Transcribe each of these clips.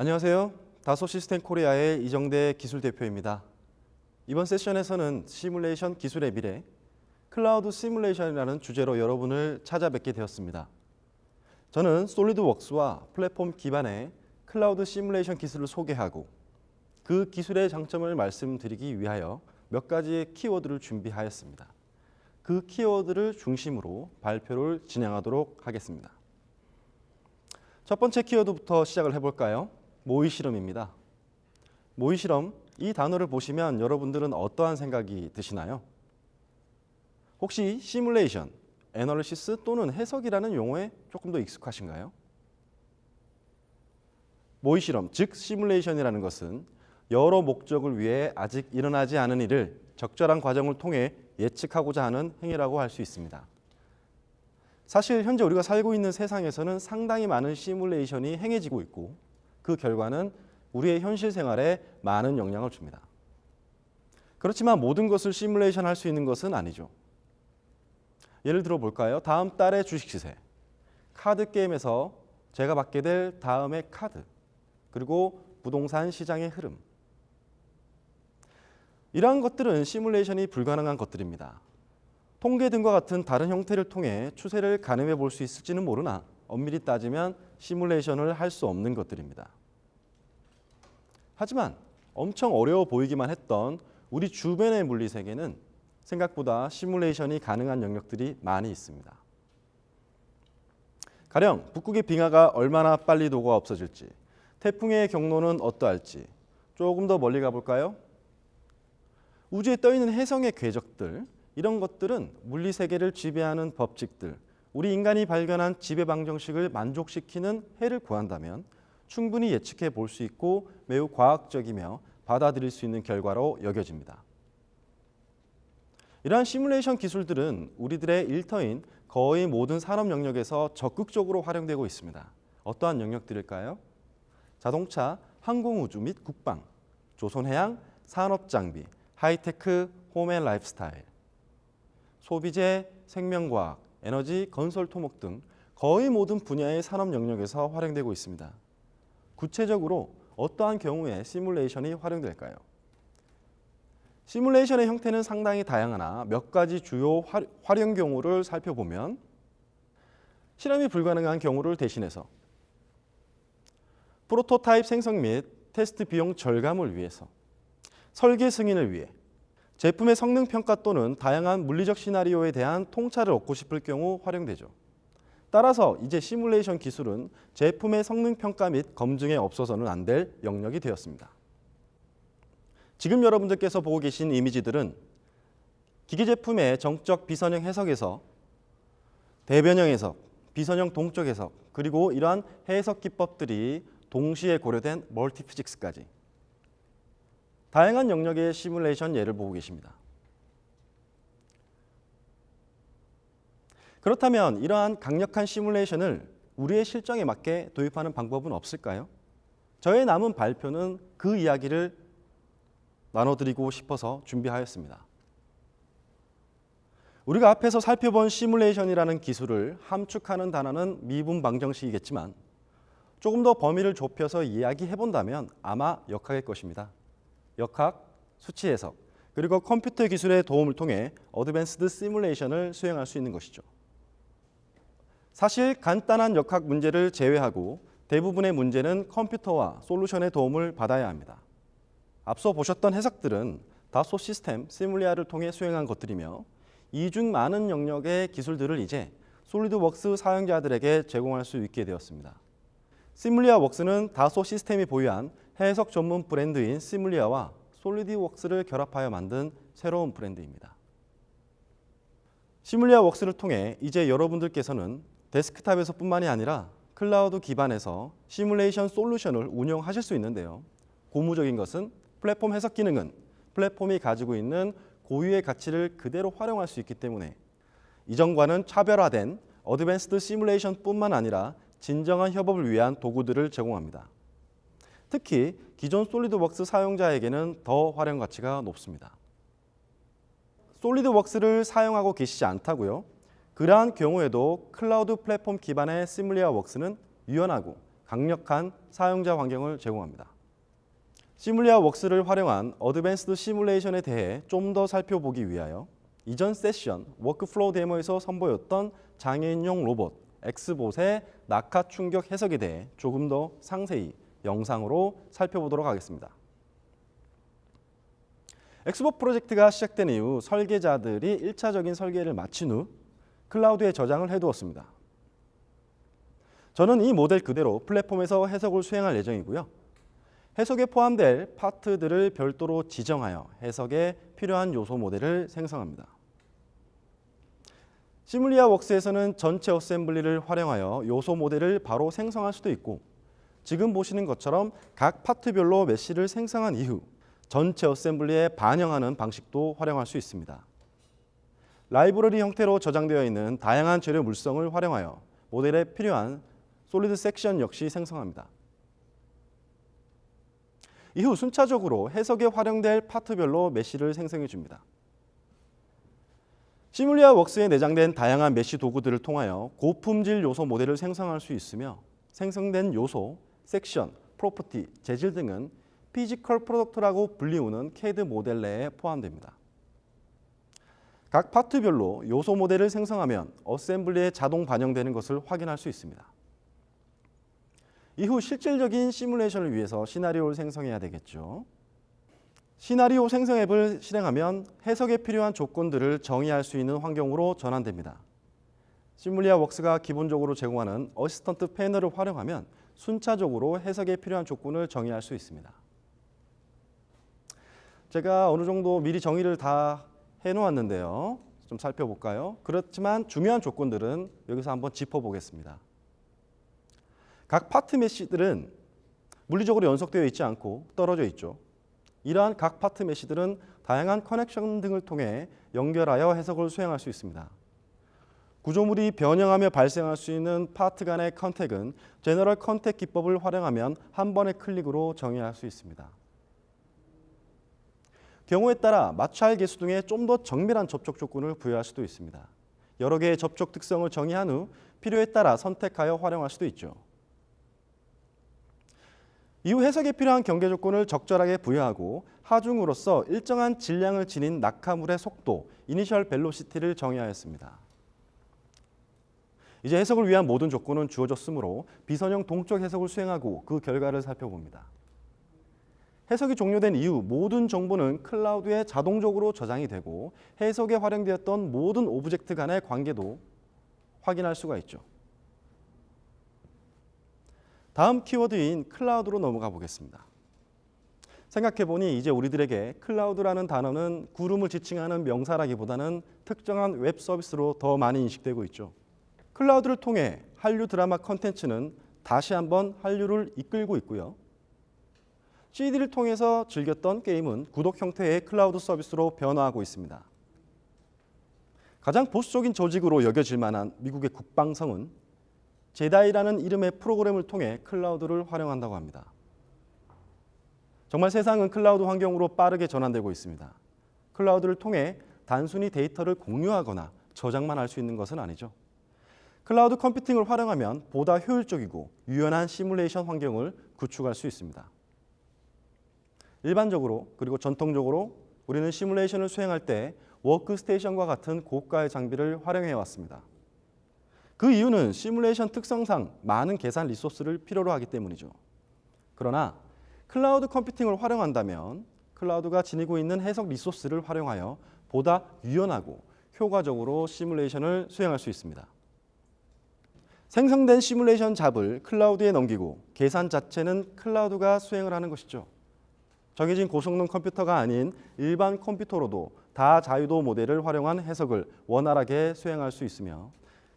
안녕하세요. 다소 시스템 코리아의 이정대 기술 대표입니다. 이번 세션에서는 시뮬레이션 기술의 미래, 클라우드 시뮬레이션이라는 주제로 여러분을 찾아뵙게 되었습니다. 저는 솔리드웍스와 플랫폼 기반의 클라우드 시뮬레이션 기술을 소개하고 그 기술의 장점을 말씀드리기 위하여 몇 가지의 키워드를 준비하였습니다. 그 키워드를 중심으로 발표를 진행하도록 하겠습니다. 첫 번째 키워드부터 시작을 해볼까요? 모의 실험입니다. 모의 실험, 이 단어를 보시면 여러분들은 어떠한 생각이 드시나요? 혹시 시뮬레이션, 애널리시스 또는 해석이라는 용어에 조금 더 익숙하신가요? 모의 실험, 즉 시뮬레이션이라는 것은 여러 목적을 위해 아직 일어나지 않은 일을 적절한 과정을 통해 예측하고자 하는 행위라고 할 수 있습니다. 사실 현재 우리가 살고 있는 세상에서는 상당히 많은 시뮬레이션이 행해지고 있고 그 결과는 우리의 현실 생활에 많은 영향을 줍니다. 그렇지만 모든 것을 시뮬레이션 할 수 있는 것은 아니죠. 예를 들어 볼까요? 다음 달의 주식 시세, 카드 게임에서 제가 받게 될 다음의 카드, 그리고 부동산 시장의 흐름. 이러한 것들은 시뮬레이션이 불가능한 것들입니다. 통계 등과 같은 다른 형태를 통해 추세를 가늠해 볼 수 있을지는 모르나 엄밀히 따지면 시뮬레이션을 할 수 없는 것들입니다. 하지만 엄청 어려워 보이기만 했던 우리 주변의 물리 세계는 생각보다 시뮬레이션이 가능한 영역들이 많이 있습니다. 가령 북극의 빙하가 얼마나 빨리 녹아 없어질지, 태풍의 경로는 어떠할지 조금 더 멀리 가볼까요? 우주에 떠있는 혜성의 궤적들, 이런 것들은 물리 세계를 지배하는 법칙들, 우리 인간이 발견한 지배 방정식을 만족시키는 해를 구한다면 충분히 예측해 볼 수 있고 매우 과학적이며 받아들일 수 있는 결과로 여겨집니다. 이러한 시뮬레이션 기술들은 우리들의 일터인 거의 모든 산업 영역에서 적극적으로 활용되고 있습니다. 어떠한 영역들일까요? 자동차, 항공우주 및 국방, 조선해양, 산업장비, 하이테크, 홈앤 라이프스타일, 소비재, 생명과학, 에너지, 건설, 토목 등 거의 모든 분야의 산업 영역에서 활용되고 있습니다. 구체적으로 어떠한 경우에 시뮬레이션이 활용될까요? 시뮬레이션의 형태는 상당히 다양하나 몇 가지 주요 활용 경우를 살펴보면 실험이 불가능한 경우를 대신해서 프로토타입 생성 및 테스트 비용 절감을 위해서 설계 승인을 위해 제품의 성능 평가 또는 다양한 물리적 시나리오에 대한 통찰을 얻고 싶을 경우 활용되죠. 따라서 이제 시뮬레이션 기술은 제품의 성능 평가 및 검증에 없어서는 안 될 영역이 되었습니다. 지금 여러분들께서 보고 계신 이미지들은 기계 제품의 정적 비선형 해석에서 대변형 해석, 비선형 동적 해석, 그리고 이러한 해석 기법들이 동시에 고려된 멀티피직스까지 다양한 영역의 시뮬레이션 예를 보고 계십니다. 그렇다면 이러한 강력한 시뮬레이션을 우리의 실정에 맞게 도입하는 방법은 없을까요? 저의 남은 발표는 그 이야기를 나눠드리고 싶어서 준비하였습니다. 우리가 앞에서 살펴본 시뮬레이션이라는 기술을 함축하는 단어는 미분 방정식이겠지만 조금 더 범위를 좁혀서 이야기해본다면 아마 역학일 것입니다. 역학, 수치 해석, 그리고 컴퓨터 기술의 도움을 통해 어드밴스드 시뮬레이션을 수행할 수 있는 것이죠. 사실 간단한 역학 문제를 제외하고 대부분의 문제는 컴퓨터와 솔루션의 도움을 받아야 합니다. 앞서 보셨던 해석들은 다소 시스템, 시뮬리아를 통해 수행한 것들이며 이중 많은 영역의 기술들을 이제 솔리드웍스 사용자들에게 제공할 수 있게 되었습니다. 시뮬리아 웍스는 다소 시스템이 보유한 해석 전문 브랜드인 시뮬리아와 솔리드웍스를 결합하여 만든 새로운 브랜드입니다. 시뮬리아 웍스를 통해 이제 여러분들께서는 데스크탑에서 뿐만이 아니라 클라우드 기반에서 시뮬레이션 솔루션을 운영하실 수 있는데요. 고무적인 것은 플랫폼 해석 기능은 플랫폼이 가지고 있는 고유의 가치를 그대로 활용할 수 있기 때문에 이전과는 차별화된 어드밴스드 시뮬레이션 뿐만 아니라 진정한 협업을 위한 도구들을 제공합니다. 특히 기존 솔리드웍스 사용자에게는 더 활용 가치가 높습니다. 솔리드웍스를 사용하고 계시지 않다고요? 그러한 경우에도 클라우드 플랫폼 기반의 시뮬리아 웍스는 유연하고 강력한 사용자 환경을 제공합니다. 시뮬리아 웍스를 활용한 어드밴스드 시뮬레이션에 대해 좀 더 살펴보기 위하여 이전 세션 워크플로우 데모에서 선보였던 장애인용 로봇 엑스봇의 낙하 충격 해석에 대해 조금 더 상세히 영상으로 살펴보도록 하겠습니다. 엑스봇 프로젝트가 시작된 이후 설계자들이 1차적인 설계를 마친 후 클라우드에 저장을 해두었습니다. 저는 이 모델 그대로 플랫폼에서 해석을 수행할 예정이고요. 해석에 포함될 파트들을 별도로 지정하여 해석에 필요한 요소 모델을 생성합니다. 시뮬리아 웍스에서는 전체 어셈블리를 활용하여 요소 모델을 바로 생성할 수도 있고 지금 보시는 것처럼 각 파트별로 메시를 생성한 이후 전체 어셈블리에 반영하는 방식도 활용할 수 있습니다. 라이브러리 형태로 저장되어 있는 다양한 재료 물성을 활용하여 모델에 필요한 솔리드 섹션 역시 생성합니다. 이후 순차적으로 해석에 활용될 파트별로 메시를 생성해 줍니다. 시뮬리아 웍스에 내장된 다양한 메시 도구들을 통하여 고품질 요소 모델을 생성할 수 있으며 생성된 요소, 섹션, 프로퍼티, 재질 등은 피지컬 프로덕트라고 불리우는 CAD 모델 내에 포함됩니다. 각 파트별로 요소 모델을 생성하면 어셈블리에 자동 반영되는 것을 확인할 수 있습니다. 이후 실질적인 시뮬레이션을 위해서 시나리오를 생성해야 되겠죠. 시나리오 생성 앱을 실행하면 해석에 필요한 조건들을 정의할 수 있는 환경으로 전환됩니다. 시뮬리아 웍스가 기본적으로 제공하는 어시스턴트 패널을 활용하면 순차적으로 해석에 필요한 조건을 정의할 수 있습니다. 제가 어느 정도 미리 정의를 다 해놓았는데요. 좀 살펴볼까요? 그렇지만 중요한 조건들은 여기서 한번 짚어보겠습니다. 각 파트 메시들은 물리적으로 연속되어 있지 않고 떨어져 있죠. 이러한 각 파트 메시들은 다양한 커넥션 등을 통해 연결하여 해석을 수행할 수 있습니다. 구조물이 변형하며 발생할 수 있는 파트 간의 컨택은 제너럴 컨택 기법을 활용하면 한 번의 클릭으로 정의할 수 있습니다. 경우에 따라 마찰 계수 등의 좀 더 정밀한 접촉 조건을 부여할 수도 있습니다. 여러 개의 접촉 특성을 정의한 후 필요에 따라 선택하여 활용할 수도 있죠. 이후 해석에 필요한 경계 조건을 적절하게 부여하고 하중으로서 일정한 질량을 지닌 낙하물의 속도, 이니셜 벨로시티를 정의하였습니다. 이제 해석을 위한 모든 조건은 주어졌으므로 비선형 동적 해석을 수행하고 그 결과를 살펴봅니다. 해석이 종료된 이후 모든 정보는 클라우드에 자동적으로 저장이 되고 해석에 활용되었던 모든 오브젝트 간의 관계도 확인할 수가 있죠. 다음 키워드인 클라우드로 넘어가 보겠습니다. 생각해보니 이제 우리들에게 클라우드라는 단어는 구름을 지칭하는 명사라기보다는 특정한 웹 서비스로 더 많이 인식되고 있죠. 클라우드를 통해 한류 드라마 컨텐츠는 다시 한번 한류를 이끌고 있고요. CD를 통해서 즐겼던 게임은 구독 형태의 클라우드 서비스로 변화하고 있습니다. 가장 보수적인 조직으로 여겨질 만한 미국의 국방성은 제다이라는 이름의 프로그램을 통해 클라우드를 활용한다고 합니다. 정말 세상은 클라우드 환경으로 빠르게 전환되고 있습니다. 클라우드를 통해 단순히 데이터를 공유하거나 저장만 할 수 있는 것은 아니죠. 클라우드 컴퓨팅을 활용하면 보다 효율적이고 유연한 시뮬레이션 환경을 구축할 수 있습니다. 일반적으로 그리고 전통적으로 우리는 시뮬레이션을 수행할 때 워크스테이션과 같은 고가의 장비를 활용해 왔습니다. 그 이유는 시뮬레이션 특성상 많은 계산 리소스를 필요로 하기 때문이죠. 그러나 클라우드 컴퓨팅을 활용한다면 클라우드가 지니고 있는 해석 리소스를 활용하여 보다 유연하고 효과적으로 시뮬레이션을 수행할 수 있습니다. 생성된 시뮬레이션 잡을 클라우드에 넘기고 계산 자체는 클라우드가 수행을 하는 것이죠. 정해진 고성능 컴퓨터가 아닌 일반 컴퓨터로도 다자유도 모델을 활용한 해석을 원활하게 수행할 수 있으며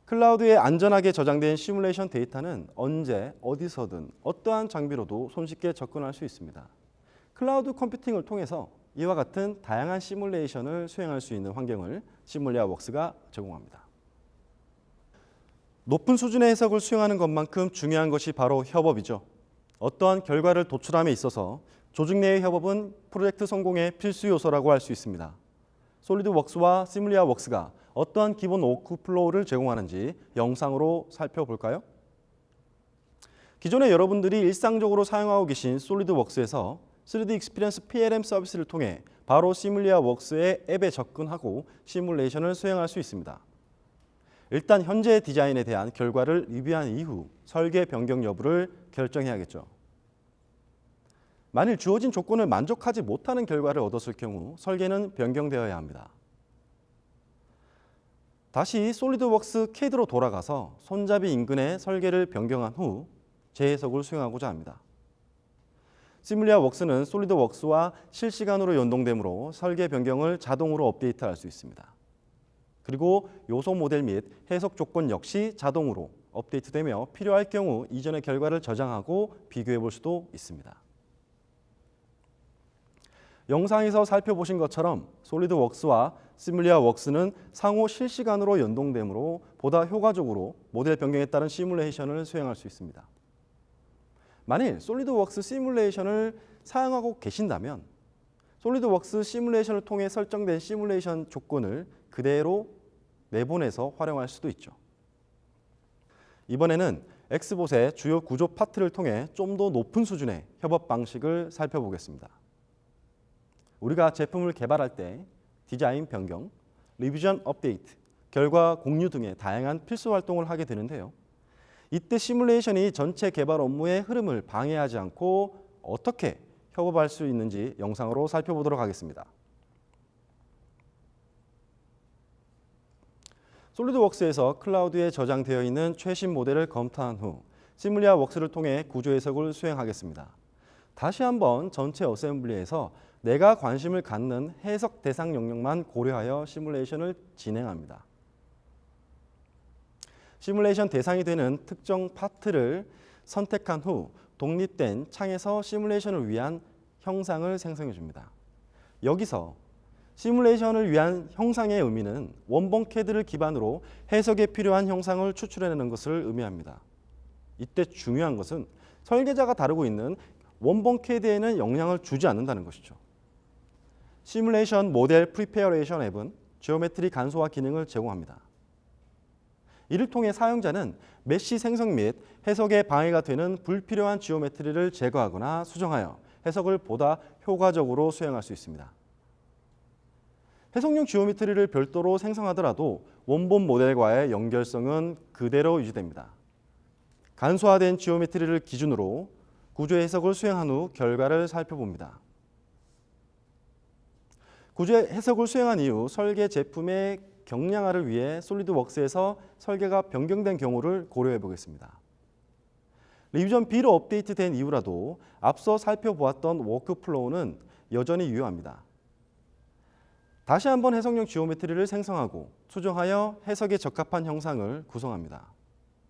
클라우드에 안전하게 저장된 시뮬레이션 데이터는 언제 어디서든 어떠한 장비로도 손쉽게 접근할 수 있습니다. 클라우드 컴퓨팅을 통해서 이와 같은 다양한 시뮬레이션을 수행할 수 있는 환경을 시뮬리아 웍스가 제공합니다. 높은 수준의 해석을 수행하는 것만큼 중요한 것이 바로 협업이죠. 어떠한 결과를 도출함에 있어서 조직 내의 협업은 프로젝트 성공의 필수 요소라고 할 수 있습니다. 솔리드웍스와 시뮬리아 웍스가 어떠한 기본 워크플로우를 제공하는지 영상으로 살펴볼까요? 기존에 여러분들이 일상적으로 사용하고 계신 솔리드웍스에서 3D 익스피리언스 PLM 서비스를 통해 바로 시뮬리아 웍스의 앱에 접근하고 시뮬레이션을 수행할 수 있습니다. 일단 현재 디자인에 대한 결과를 리뷰한 이후 설계 변경 여부를 결정해야겠죠. 만일 주어진 조건을 만족하지 못하는 결과를 얻었을 경우 설계는 변경되어야 합니다. 다시 솔리드웍스 CAD로 돌아가서 손잡이 인근의 설계를 변경한 후 재해석을 수행하고자 합니다. 시뮬리아 웍스는 솔리드웍스와 실시간으로 연동되므로 설계 변경을 자동으로 업데이트할 수 있습니다. 그리고 요소 모델 및 해석 조건 역시 자동으로 업데이트되며 필요할 경우 이전의 결과를 저장하고 비교해 볼 수도 있습니다. 영상에서 살펴보신 것처럼 솔리드웍스와 시뮬리아 웍스는 상호 실시간으로 연동되므로 보다 효과적으로 모델 변경에 따른 시뮬레이션을 수행할 수 있습니다. 만일 솔리드웍스 시뮬레이션을 사용하고 계신다면 솔리드웍스 시뮬레이션을 통해 설정된 시뮬레이션 조건을 그대로 내보내서 활용할 수도 있죠. 이번에는 엑스봇의 주요 구조 파트를 통해 좀 더 높은 수준의 협업 방식을 살펴보겠습니다. 우리가 제품을 개발할 때 디자인 변경, 리비전 업데이트, 결과 공유 등의 다양한 필수 활동을 하게 되는데요. 이때 시뮬레이션이 전체 개발 업무의 흐름을 방해하지 않고 어떻게 협업할 수 있는지 영상으로 살펴보도록 하겠습니다. 솔리드웍스에서 클라우드에 저장되어 있는 최신 모델을 검토한 후 시뮬리아 웍스를 통해 구조 해석을 수행하겠습니다. 다시 한번 전체 어셈블리에서 내가 관심을 갖는 해석 대상 영역만 고려하여 시뮬레이션을 진행합니다. 시뮬레이션 대상이 되는 특정 파트를 선택한 후 독립된 창에서 시뮬레이션을 위한 형상을 생성해 줍니다. 여기서 시뮬레이션을 위한 형상의 의미는 원본 CAD를 기반으로 해석에 필요한 형상을 추출해내는 것을 의미합니다. 이때 중요한 것은 설계자가 다루고 있는 원본 CAD에는 영향을 주지 않는다는 것이죠. 시뮬레이션 모델 프리페어레이션 앱은 지오메트리 간소화 기능을 제공합니다. 이를 통해 사용자는 메쉬 생성 및 해석에 방해가 되는 불필요한 지오메트리를 제거하거나 수정하여 해석을 보다 효과적으로 수행할 수 있습니다. 해석용 지오메트리를 별도로 생성하더라도 원본 모델과의 연결성은 그대로 유지됩니다. 간소화된 지오메트리를 기준으로 구조 해석을 수행한 후 결과를 살펴봅니다. 구조 해석을 수행한 이후 설계 제품의 경량화를 위해 솔리드웍스에서 설계가 변경된 경우를 고려해 보겠습니다. 리비전 B로 업데이트된 이후라도 앞서 살펴보았던 워크플로우는 여전히 유효합니다. 다시 한번 해석용 지오메트리를 생성하고 수정하여 해석에 적합한 형상을 구성합니다.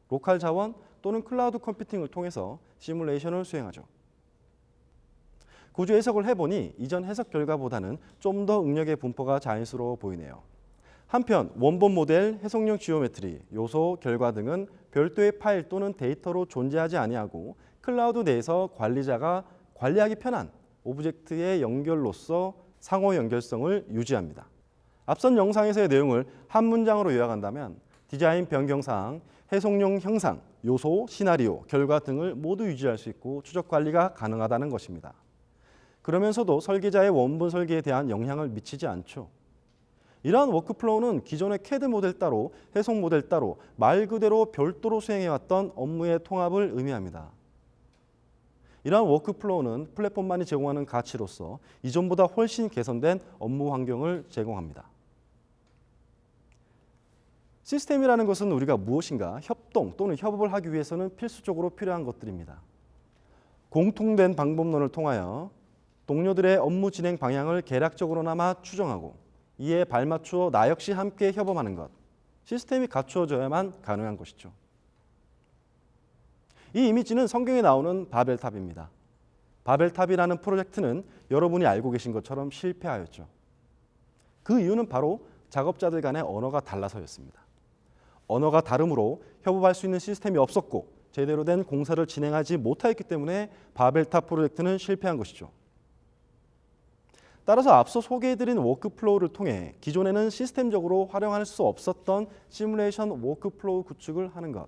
로컬 자원 또는 클라우드 컴퓨팅을 통해서 시뮬레이션을 수행하죠. 구조 해석을 해보니 이전 해석 결과보다는 좀 더 응력의 분포가 자연스러워 보이네요. 한편 원본 모델, 해석용 지오메트리, 요소, 결과 등은 별도의 파일 또는 데이터로 존재하지 아니하고 클라우드 내에서 관리자가 관리하기 편한 오브젝트의 연결로서 상호 연결성을 유지합니다. 앞선 영상에서의 내용을 한 문장으로 요약한다면 디자인 변경사항, 해석용 형상, 요소, 시나리오, 결과 등을 모두 유지할 수 있고 추적 관리가 가능하다는 것입니다. 그러면서도 설계자의 원본 설계에 대한 영향을 미치지 않죠. 이러한 워크플로우는 기존의 CAD 모델 따로, 해석 모델 따로 말 그대로 별도로 수행해왔던 업무의 통합을 의미합니다. 이러한 워크플로우는 플랫폼만이 제공하는 가치로서 이전보다 훨씬 개선된 업무 환경을 제공합니다. 시스템이라는 것은 우리가 무엇인가 협동 또는 협업을 하기 위해서는 필수적으로 필요한 것들입니다. 공통된 방법론을 통하여 동료들의 업무 진행 방향을 계략적으로나마 추정하고 이에 발맞추어 나 역시 함께 협업하는 것, 시스템이 갖추어져야만 가능한 것이죠. 이 이미지는 성경에 나오는 바벨탑입니다. 바벨탑이라는 프로젝트는 여러분이 알고 계신 것처럼 실패하였죠. 그 이유는 바로 작업자들 간의 언어가 달라서였습니다. 언어가 다르므로 협업할 수 있는 시스템이 없었고 제대로 된 공사를 진행하지 못하였기 때문에 바벨탑 프로젝트는 실패한 것이죠. 따라서 앞서 소개해드린 워크플로우를 통해 기존에는 시스템적으로 활용할 수 없었던 시뮬레이션 워크플로우 구축을 하는 것,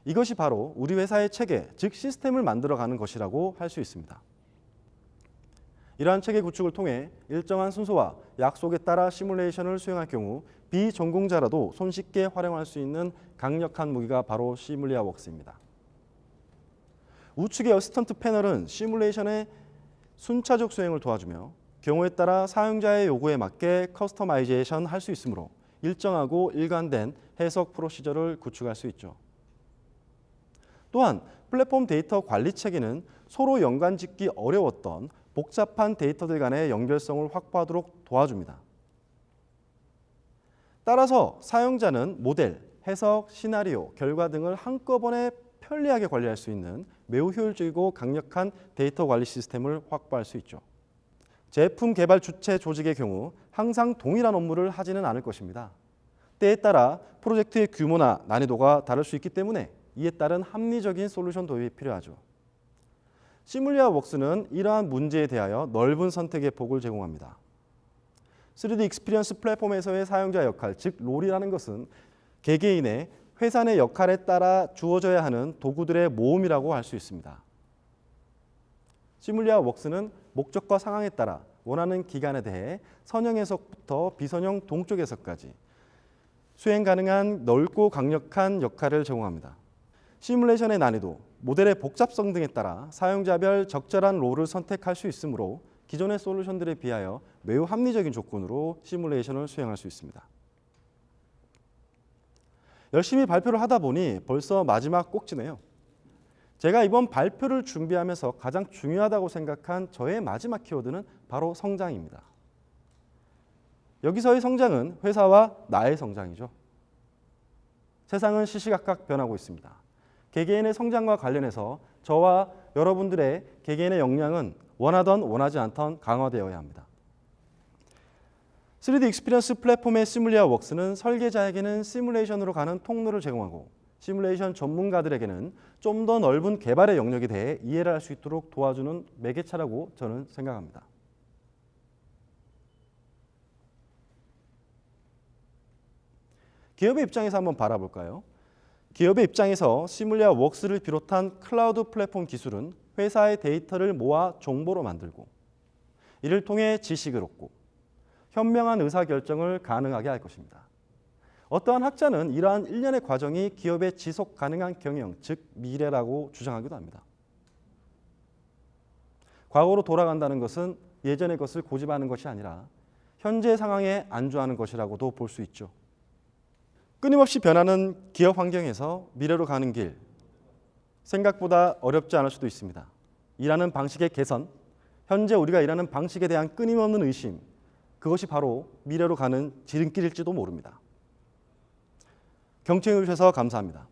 이것이 바로 우리 회사의 체계, 즉 시스템을 만들어가는 것이라고 할 수 있습니다. 이러한 체계 구축을 통해 일정한 순서와 약속에 따라 시뮬레이션을 수행할 경우 비전공자라도 손쉽게 활용할 수 있는 강력한 무기가 바로 시뮬리아웍스입니다. 우측의 어시스턴트 패널은 시뮬레이션의 순차적 수행을 도와주며 경우에 따라 사용자의 요구에 맞게 커스터마이제이션 할 수 있으므로 일정하고 일관된 해석 프로시저를 구축할 수 있죠. 또한 플랫폼 데이터 관리 체계는 서로 연관짓기 어려웠던 복잡한 데이터들 간의 연결성을 확보하도록 도와줍니다. 따라서 사용자는 모델, 해석, 시나리오, 결과 등을 한꺼번에 편리하게 관리할 수 있는 매우 효율적이고 강력한 데이터 관리 시스템을 확보할 수 있죠. 제품 개발 주체 조직의 경우 항상 동일한 업무를 하지는 않을 것입니다. 때에 따라 프로젝트의 규모나 난이도가 다를 수 있기 때문에 이에 따른 합리적인 솔루션 도입이 필요하죠. 시뮬리아웍스는 이러한 문제에 대하여 넓은 선택의 폭을 제공합니다. 3D 익스피리언스 플랫폼에서의 사용자 역할, 즉 롤이라는 것은 개개인의 회사 내 역할에 따라 주어져야 하는 도구들의 모음이라고 할 수 있습니다. 시뮬리아웍스는 목적과 상황에 따라 원하는 기간에 대해 선형 해석부터 비선형 동적 해석까지 수행 가능한 넓고 강력한 역할을 제공합니다. 시뮬레이션의 난이도, 모델의 복잡성 등에 따라 사용자별 적절한 롤을 선택할 수 있으므로 기존의 솔루션들에 비하여 매우 합리적인 조건으로 시뮬레이션을 수행할 수 있습니다. 열심히 발표를 하다 보니 벌써 마지막 꼭지네요. 제가 이번 발표를 준비하면서 가장 중요하다고 생각한 저의 마지막 키워드는 바로 성장입니다. 여기서의 성장은 회사와 나의 성장이죠. 세상은 시시각각 변하고 있습니다. 개개인의 성장과 관련해서 저와 여러분들의 개개인의 역량은 원하던 원하지 않던 강화되어야 합니다. 3D 익스피리언스 플랫폼의 시뮬리아웍스는 설계자에게는 시뮬레이션으로 가는 통로를 제공하고 시뮬레이션 전문가들에게는 좀 더 넓은 개발의 영역에 대해 이해를 할 수 있도록 도와주는 매개체라고 저는 생각합니다. 기업의 입장에서 한번 바라볼까요? 기업의 입장에서 시뮬리아웍스를 비롯한 클라우드 플랫폼 기술은 회사의 데이터를 모아 정보로 만들고 이를 통해 지식을 얻고 현명한 의사결정을 가능하게 할 것입니다. 어떠한 학자는 이러한 일련의 과정이 기업의 지속 가능한 경영, 즉 미래라고 주장하기도 합니다. 과거로 돌아간다는 것은 예전의 것을 고집하는 것이 아니라 현재 상황에 안주하는 것이라고도 볼 수 있죠. 끊임없이 변하는 기업 환경에서 미래로 가는 길, 생각보다 어렵지 않을 수도 있습니다. 일하는 방식의 개선, 현재 우리가 일하는 방식에 대한 끊임없는 의심, 그것이 바로 미래로 가는 지름길일지도 모릅니다. 경청해 주셔서 감사합니다.